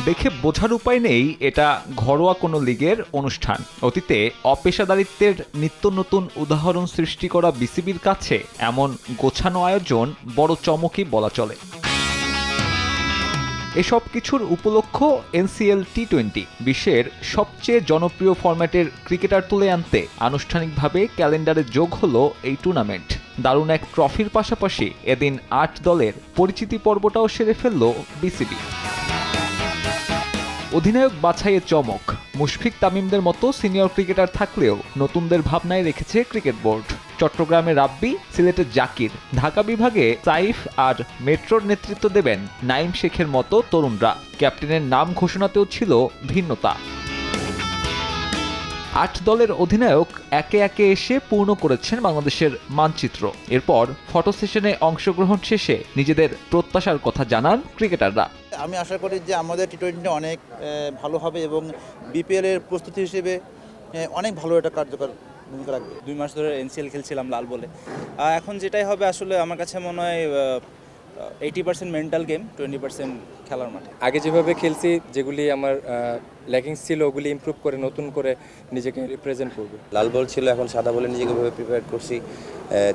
দেখে বোঝার উপায় নেই এটা ঘরোয়া কোনো লিগের অনুষ্ঠান। অতীতে অপেশাদারিত্বের নিত্য নতুন উদাহরণ সৃষ্টি করা বিসিবির কাছে এমন গোছানো আয়োজন বড় চমকই বলা চলে। এসব কিছুর উপলক্ষ এনসিএল টি-20, বিশ্বের সবচেয়ে জনপ্রিয় ফরম্যাটের ক্রিকেটার তুলে আনতে আনুষ্ঠানিকভাবে ক্যালেন্ডারে যোগ হলো এই টুর্নামেন্ট। দারুণ এক ট্রফির পাশাপাশি এদিন ৮ দলের পরিচিতি পর্বটাও সেরে ফেলল বিসিবি। অধিনায়ক বাছাইয়ে চমক, মুশফিক তামিমদের মতো সিনিয়র ক্রিকেটার থাকলেও নতুনদের ভাবনায় রেখেছে ক্রিকেট বোর্ড। চট্টগ্রামে রাব্বি, সিলেটে জাকির, ঢাকা বিভাগে সাইফ আর মেট্রোর নেতৃত্ব দেবেন নাইম শেখের মতো তরুণরা। ক্যাপ্টেনের নাম ঘোষণাতেও ছিল ভিন্নতা। ৮ দলের অধিনায়ক একে একে এসে পূর্ণ করেছেন বাংলাদেশের মানচিত্র। এরপর ফটো সেশনে অংশগ্রহণ শেষে নিজেদের প্রত্যাশার কথা জানান ক্রিকেটাররা। আমি আশা করি যে আমাদের টি-20 অনেক ভালো হবে এবং বিপিএল এর প্রস্তুতি হিসেবে অনেক ভালো একটা কার্যকর ভূমিকা রাখবে। 2 মাস ধরে এনসিএল খেলছিলাম লাল বলে। এখন যেটাই হবে আসলে আমার কাছে মনে হয় 80% মেন্টাল গেম, 20% খেলার মাঠে। আগে যেভাবে খেলছি, যেগুলি আমার ল্যাকিংস ছিল, ওগুলি ইমপ্রুভ করে নতুন করে নিজেকে রিপ্রেজেন্ট করব। লাল বল ছিল, এখন সাদা বলে নিজেকে ভাবে প্রিপেয়ার করছি।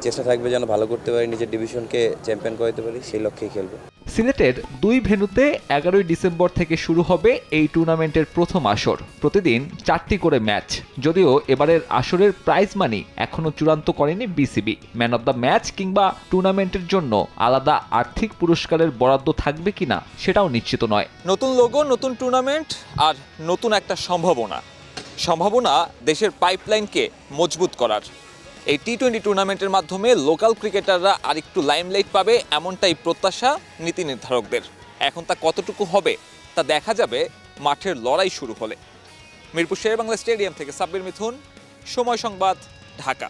চেষ্টা থাকবে যেন ভালো করতে পারি, নিজের ডিভিশনকে চ্যাম্পিয়ন করতে পারি, সেই লক্ষ্যেই খেলবো। সিলেটের 2 ভেন্যুতে 11 ডিসেম্বর থেকে শুরু হবে এই টুর্নামেন্টের প্রথম আসর। প্রতিদিন 4টি করে ম্যাচ। যদিও এবারের আসরের প্রাইজ মানি এখনো চূড়ান্ত করেনি BCB. Man of the match কিংবা টুর্নামেন্টের জন্য আলাদা আর্থিক পুরস্কারের বরাদ্দ থাকবে কিনা সেটাও নিশ্চিত নয়। নতুন লোগো, নতুন টুর্নামেন্ট আর নতুন একটা সম্ভাবনা দেশের পাইপলাইনকে মজবুত করার। এই টি-20 টুর্নামেন্টের মাধ্যমে লোকাল ক্রিকেটাররা আরেকটু লাইমলাইট পাবে, এমনটাই প্রত্যাশা নীতি নির্ধারকদের। এখন তা কতটুকু হবে তা দেখা যাবে মাঠের লড়াই শুরু হলে। মিরপুর শেরেবাংলা স্টেডিয়াম থেকে সাব্বির মিথুন, সময় সংবাদ, ঢাকা।